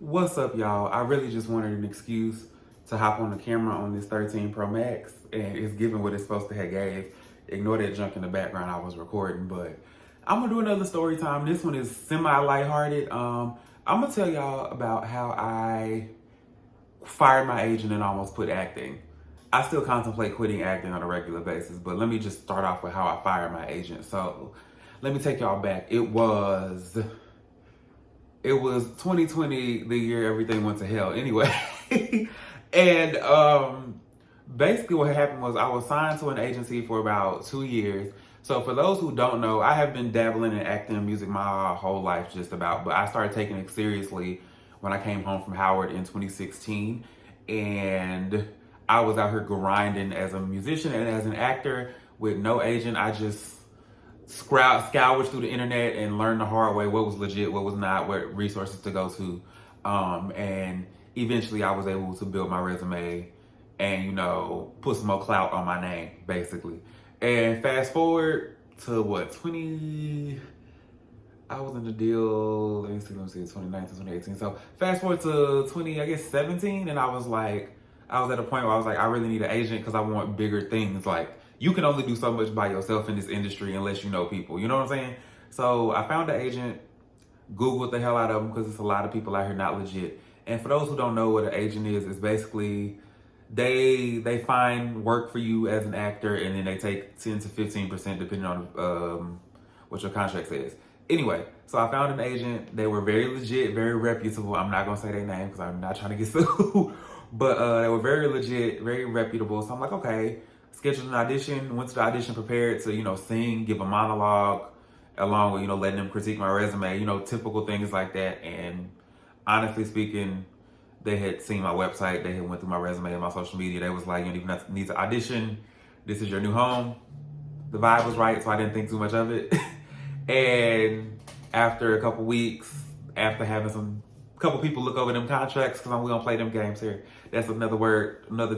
What's up, y'all? I really just wanted an excuse to hop on the camera on this 13 Pro Max, and it's giving what it's supposed to have gave. Ignore that junk in the background I was recording, but I'm gonna do another story time. This one is semi lighthearted. I'm gonna tell y'all about how I fired my agent and almost quit acting. I still contemplate quitting acting on a regular basis, but let me just start off with how I fired my agent. So let me take y'all back. It was 2020, the year everything went to hell anyway. and basically what happened was I was signed to an agency for about 2 years. So for those who don't know, I have been dabbling in acting and music my whole life just about, but I started taking it seriously when I came home from Howard in 2016. And I was out here grinding as a musician and as an actor with no agent. I just scoured through the internet and learned the hard way what was legit, what was not, what resources to go to. And eventually I was able to build my resume and, put some more clout on my name, basically. And fast forward to what, I was in the deal, let me see, 2019, 2018. So fast forward to 17, and I was at a point where I was like, I really need an agent because I want bigger things. Like, you can only do so much by yourself in this industry unless you know people. You know what I'm saying? So I found an agent, Googled the hell out of them because it's a lot of people out here not legit. And for those who don't know what an agent is, it's basically they find work for you as an actor, and then they take 10 to 15% depending on what your contract says. Anyway, so I found an agent. They were very legit, very reputable. I'm not gonna say their name because I'm not trying to get sued. But they were very legit, very reputable. So I'm like, okay, scheduled an audition, went to the audition prepared to, sing, give a monologue, along with, letting them critique my resume, typical things like that. And honestly speaking, they had seen my website, they had went through my resume and my social media. They was like, you don't even need to audition. This is your new home. The vibe was right, so I didn't think too much of it. And after a couple weeks, after having some couple people look over them contracts, because we don't play them games here. That's another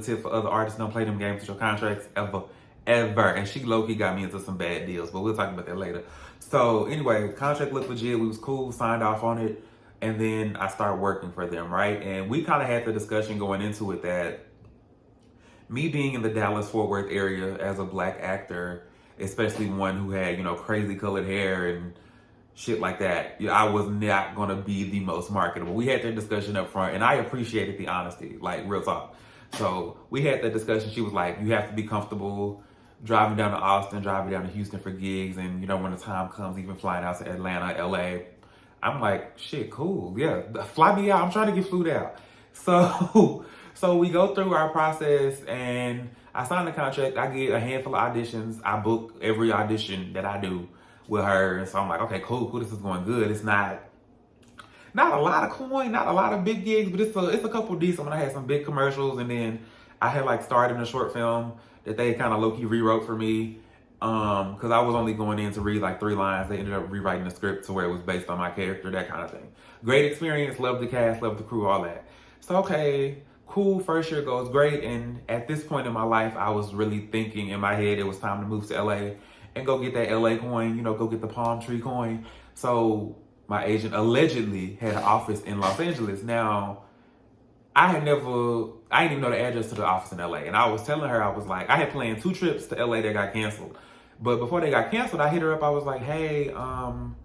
tip for other artists: don't play them games with your contracts ever, ever. And she low-key got me into some bad deals, but we'll talk about that later. So anyway, contract looked legit. We was cool, signed off on it, and then I started working for them, right? And we kind of had the discussion going into it that me being in the Dallas-Fort Worth area as a black actor, especially one who had, crazy colored hair and shit like that, I was not gonna be the most marketable. We had that discussion up front, and I appreciated the honesty, like real talk. So we had that discussion. She was like, you have to be comfortable driving down to Austin, driving down to Houston for gigs, and when the time comes, even flying out to Atlanta, LA. I'm like, shit, cool, yeah, fly me out. I'm trying to get flued out. So so we go through our process, and I sign the contract. I get a handful of auditions. I book every audition that I do with her. And so I'm like, okay, cool, this is going good. It's not a lot of coin, not a lot of big gigs, but it's a couple decent. When I had some big commercials, and then I had starred in a short film that they kind of low-key rewrote for me. Because I was only going in to read 3 lines. They ended up rewriting the script to where it was based on my character, that kind of thing. Great experience, loved the cast, loved the crew, all that. So okay, cool, first year goes great. And at this point in my life, I was really thinking in my head it was time to move to LA and go get that LA coin, go get the palm tree coin. So my agent allegedly had an office in Los Angeles. Now, I didn't even know the address to the office in LA. And I was telling her, I was like, I had planned 2 trips to LA that got canceled. But before they got canceled, I hit her up. I was like, hey, I'm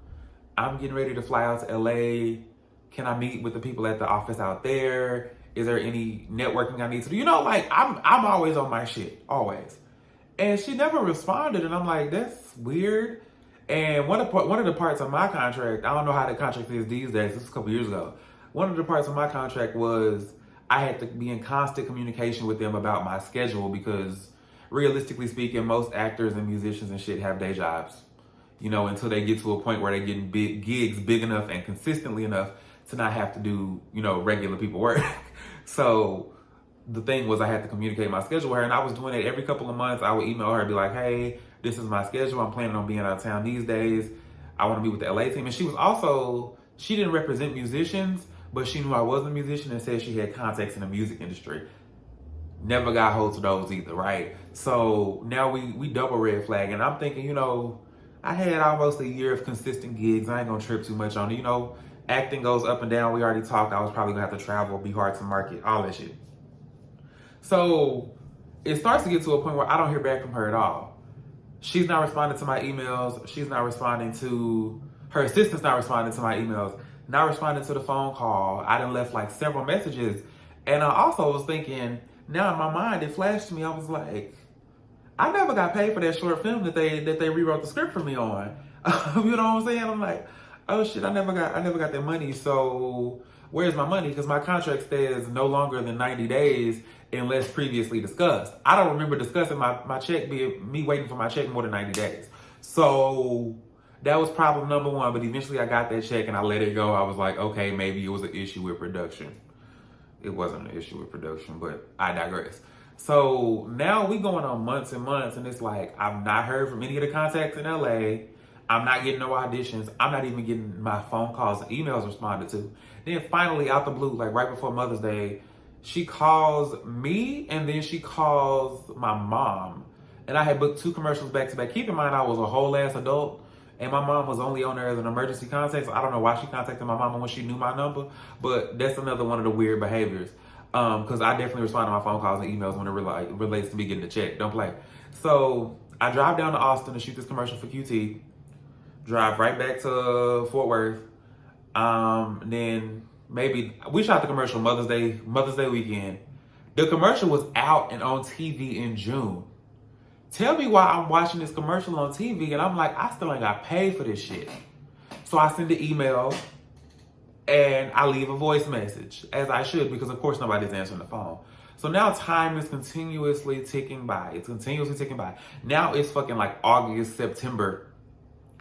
getting ready to fly out to LA. Can I meet with the people at the office out there? Is there any networking I need to do? I'm always on my shit, always. And she never responded, and I'm like, that's weird. And one of the parts of my contract, I don't know how the contract is these days, this was a couple years ago. One of the parts of my contract was I had to be in constant communication with them about my schedule, because realistically speaking, most actors and musicians and shit have day jobs, until they get to a point where they're getting big gigs, big enough and consistently enough to not have to do, regular people work. So the thing was, I had to communicate my schedule with her, and I was doing it every couple of months. I would email her and be like, hey, this is my schedule. I'm planning on being out of town these days. I want to be with the LA team. And she didn't represent musicians, but she knew I was a musician and said she had contacts in the music industry. Never got hold to those either, right? So now we double red flag, and I'm thinking, I had almost a year of consistent gigs. I ain't gonna trip too much on it, Acting goes up and down. We already talked. I was probably gonna have to travel, be hard to market, all that shit. So it starts to get to a point where I don't hear back from her at all. She's not responding to my emails. She's not responding to, her assistant's not responding to my emails, not responding to the phone call. I done left like several messages. And I also was thinking, now in my mind, it flashed to me. I was like, I never got paid for that short film that they rewrote the script for me on. You know what I'm saying? I'm like, oh shit, I never got that money. So where's my money? Because my contract says no longer than 90 days unless previously discussed. I don't remember discussing my check being me waiting for my check more than 90 days. So that was problem number one. But eventually I got that check and I let it go. I was like, okay, maybe it was an issue with production. It wasn't an issue with production, but I digress. So now we going on months and months, and it's like I've not heard from any of the contacts in LA. I'm not getting no auditions. I'm not even getting my phone calls and emails responded to. Then finally, out the blue, like right before Mother's Day, she calls me and then she calls my mom. And I had booked 2 commercials back to back. Keep in mind, I was a whole ass adult. And my mom was only on there as an emergency contact. So I don't know why she contacted my mama when she knew my number. But that's another one of the weird behaviors. Because I definitely respond to my phone calls and emails when it relates to me getting the check. Don't play. So I drive down to Austin to shoot this commercial for QT. Drive right back to Fort Worth. Then maybe we shot the commercial Mother's Day weekend. The commercial was out and on TV in June. Tell me why I'm watching this commercial on TV and I'm like, I still ain't got paid for this shit. So I send an email and I leave a voice message, as I should, because of course nobody's answering the phone. So now time is continuously ticking by. It's continuously ticking by. Now it's fucking like August, September.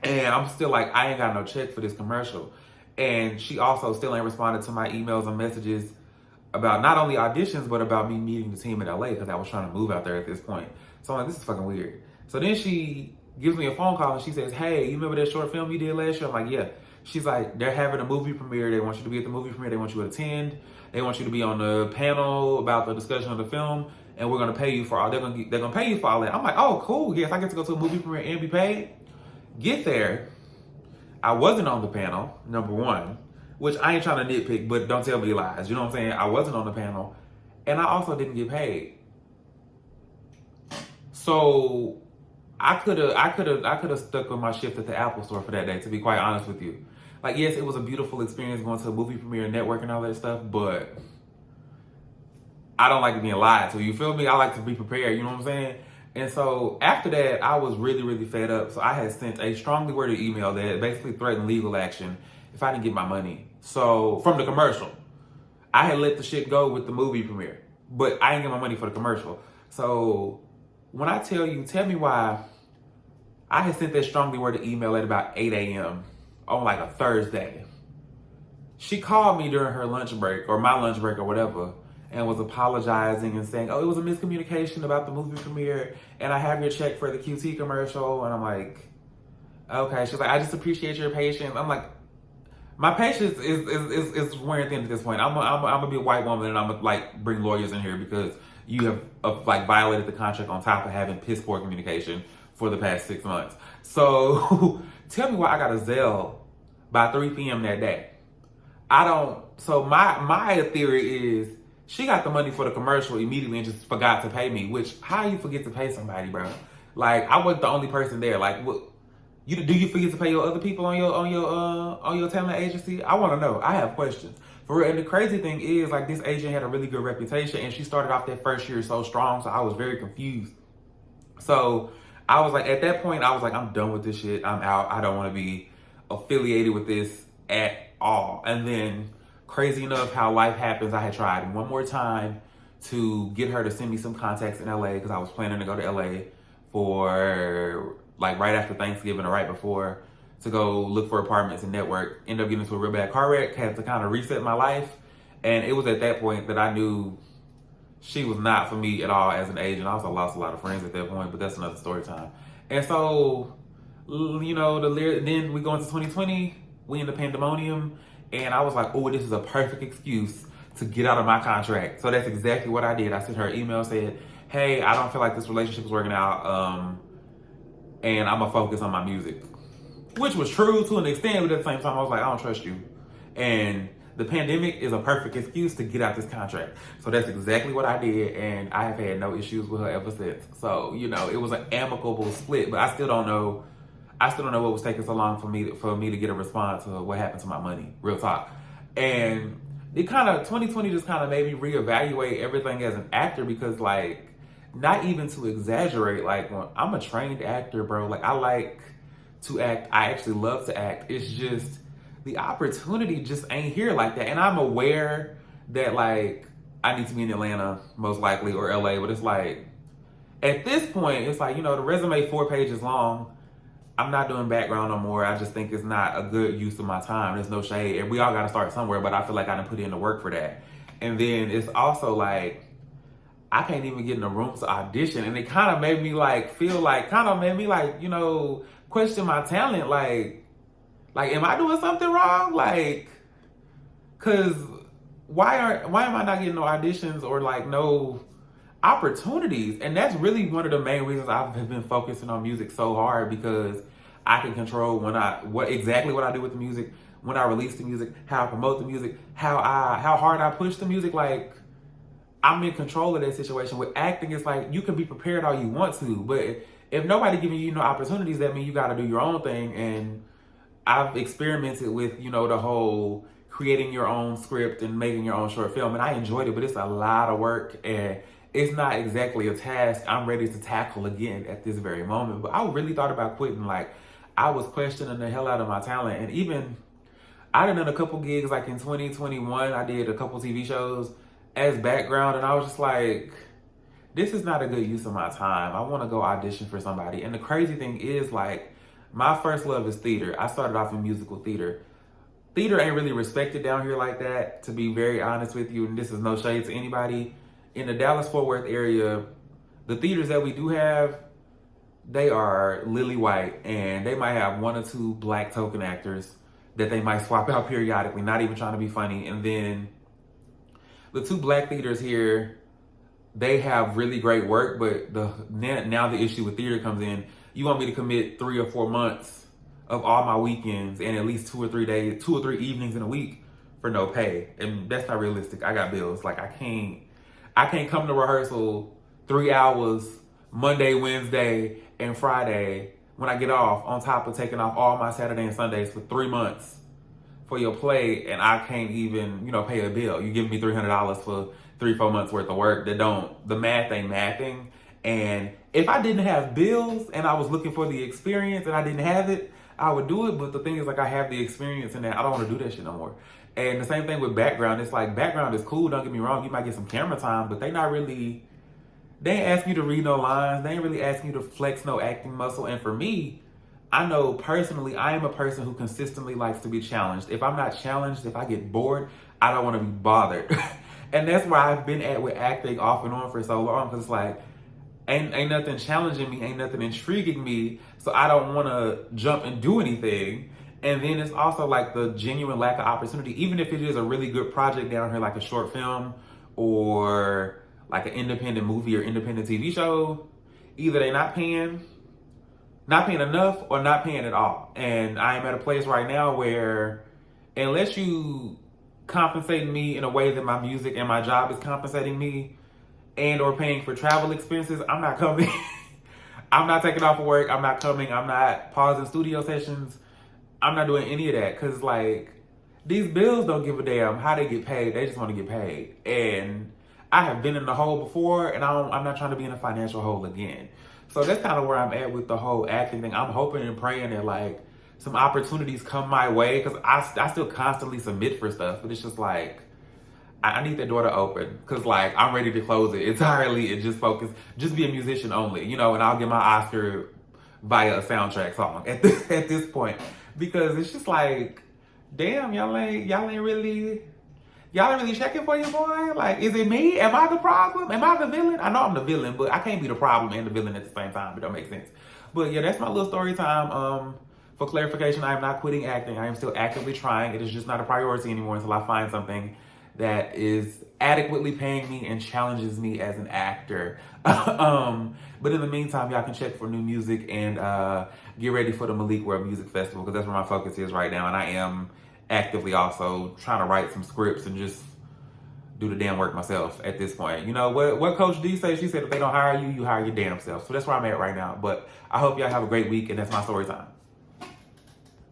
And I'm still like, I ain't got no check for this commercial. And she also still ain't responded to my emails and messages about not only auditions, but about me meeting the team in LA, because I was trying to move out there at this point. So I'm like, this is fucking weird. So then she gives me a phone call and she says, hey, you remember that short film you did last year? I'm like, yeah. She's like, they're having a movie premiere. They want you to be at the movie premiere. They want you to attend. They want you to be on the panel about the discussion of the film. And we're going to pay you for all, they're going to pay you for all that. I'm like, oh, cool. Yes, I get to go to a movie premiere and be paid. Get there. I wasn't on the panel, number one, which I ain't trying to nitpick, but don't tell me lies. You know what I'm saying? I wasn't on the panel. And I also didn't get paid. So I could have stuck with my shift at the Apple store for that day, to be quite honest with you. Like, yes, it was a beautiful experience going to a movie premiere, network and all that stuff, but I don't like being lied to. You feel me? I like to be prepared, you know what I'm saying? And so after that, I was really, really fed up. So I had sent a strongly worded email that basically threatened legal action if I didn't get my money. So from the commercial, I had let the shit go with the movie premiere, but I didn't get my money for the commercial. So when I tell you, tell me why I had sent that strongly worded email at about 8 a.m. on like a Thursday. She called me during her lunch break or my lunch break or whatever and was apologizing and saying, oh, it was a miscommunication about the movie premiere and I have your check for the QT commercial. And I'm like, okay. She's like, I just appreciate your patience. I'm like, my patience is wearing thin at this point. I'm gonna be a white woman and I'm gonna like bring lawyers in here because you have like violated the contract on top of having piss poor communication for the past 6 months. So tell me why I got a Zelle by 3 p.m. that day. So my theory is she got the money for the commercial immediately and just forgot to pay me, which how you forget to pay somebody, bro? Like I wasn't the only person there. Like what, do you forget to pay your other people on your talent agency? I want to know. I have questions. For real. And the crazy thing is like this agent had a really good reputation and she started off that first year so strong, so I was very confused. So I was like, at that point, I was like, I'm done with this shit. I'm out. I don't want to be affiliated with this at all. And then, crazy enough, how life happens, I had tried one more time to get her to send me some contacts in LA because I was planning to go to LA for like right after Thanksgiving or right before to go look for apartments and network. Ended up getting into a real bad car wreck, had to kind of reset my life. And it was at that point that I knew she was not for me at all as an agent. I also lost a lot of friends at that point, but that's another story time. And so, you know, then we go into 2020, we in the pandemonium, and I was like, oh, this is a perfect excuse to get out of my contract. So that's exactly what I did. I sent her an email, said, hey, I don't feel like this relationship is working out, and I'm gonna focus on my music. Which was true to an extent, but at the same time, I was like, I don't trust you. And the pandemic is a perfect excuse to get out this contract. So that's exactly what I did, and I have had no issues with her ever since. So, you know, it was an amicable split, but I still don't know what was taking so long for me to get a response to what happened to my money. Real talk. And it kind of 2020 just kind of made me reevaluate everything as an actor, because like, not even to exaggerate, like, when I'm a trained actor, bro. Like, I like to act. I actually love to act. It's just the opportunity just ain't here like that. And I'm aware that like I need to be in Atlanta most likely, or LA, but it's like at this point, it's like, you know, the resume 4 pages long. I'm not doing background no more. I just think it's not a good use of my time. There's no shade. And we all gotta start somewhere, but I feel like I done put in the work for that. And then it's also like I can't even get in the room to audition. And it kind of made me like feel like, you know, question my talent. Like, am I doing something wrong? Like, cause why am I not getting no auditions or like no opportunities? And that's really one of the main reasons I've been focusing on music so hard, because I can control what I do with the music, when I release the music, how I promote the music, how hard I push the music. Like, I'm in control of that situation. With acting, it's like you can be prepared all you want to, but if nobody giving you no opportunities, that means you got to do your own thing. And I've experimented with, you know, the whole creating your own script and making your own short film, and I enjoyed it, but it's a lot of work, and it's not exactly a task I'm ready to tackle again at this very moment. But I really thought about quitting. Like, I was questioning the hell out of my talent, and even I done a couple gigs like in 2021. I did a couple TV shows as background, and I was just like, this is not a good use of my time. I want to go audition for somebody. And the crazy thing is, like, my first love is theater. I started off in musical theater. Theater ain't really respected down here like that, to be very honest with you. And this is no shade to anybody. In the Dallas-Fort Worth area, the theaters that we do have, they are lily white. And they might have 1 or 2 black token actors that they might swap out periodically, not even trying to be funny. And then the 2 black theaters here, they have really great work, but now the issue with theater comes in. You want me to commit 3 or 4 months of all my weekends and at least 2 or 3 days, 2 or 3 evenings in a week for no pay. And that's not realistic. I got bills. Like, I can't come to rehearsal 3 hours Monday, Wednesday, and Friday when I get off, on top of taking off all my Saturday and Sundays for 3 months for your play, and I can't even, you know, pay a bill. You give me $300 for 3-4 months worth of work. The math ain't mathing. And if I didn't have bills and I was looking for the experience and I didn't have it, I would do it. But the thing is, like, I have the experience and that I don't want to do that shit no more. And the same thing with background. It's like, background is cool, don't get me wrong. You might get some camera time, but they ain't asking you to read no lines. They ain't really asking you to flex no acting muscle. And for me, I know personally, I am a person who consistently likes to be challenged. If I'm not challenged, if I get bored, I don't want to be bothered. And that's where I've been at with acting off and on for so long, because it's like, ain't nothing challenging me, ain't nothing intriguing me, so I don't want to jump and do anything. And then it's also like the genuine lack of opportunity, even if it is a really good project down here, like a short film or like an independent movie or independent TV show. Either they're not paying enough or not paying at all. And I am at a place right now where, unless you compensate me in a way that my music and my job is compensating me, and or paying for travel expenses, I'm not coming. I'm not taking off of work. I'm not coming. I'm not pausing studio sessions. I'm not doing any of that, because like, these bills don't give a damn how they get paid. They just want to get paid. And I have been in the hole before, and I'm not trying to be in a financial hole again. So that's kind of where I'm at with the whole acting thing. I'm hoping and praying that like some opportunities come my way, because I still constantly submit for stuff, but it's just like, I need that door to open, because like, I'm ready to close it entirely and just be a musician only, you know, and I'll get my Oscar via a soundtrack song at this point, because it's just like, damn, y'all ain't really checking for your boy. Like, is it me? Am I the problem? Am I the villain? I know I'm the villain, but I can't be the problem and the villain at the same time. It don't make sense. But yeah, that's my little story time. For clarification, I am not quitting acting. I am still actively trying. It is just not a priority anymore until I find something that is adequately paying me and challenges me as an actor. But in the meantime, y'all can check for new music and get ready for the Malik World Music Festival, because that's where my focus is right now. And I am actively also trying to write some scripts and just do the damn work myself at this point. You know, what Coach D said? She said if they don't hire you, you hire your damn self. So that's where I'm at right now. But I hope y'all have a great week, and that's my story time.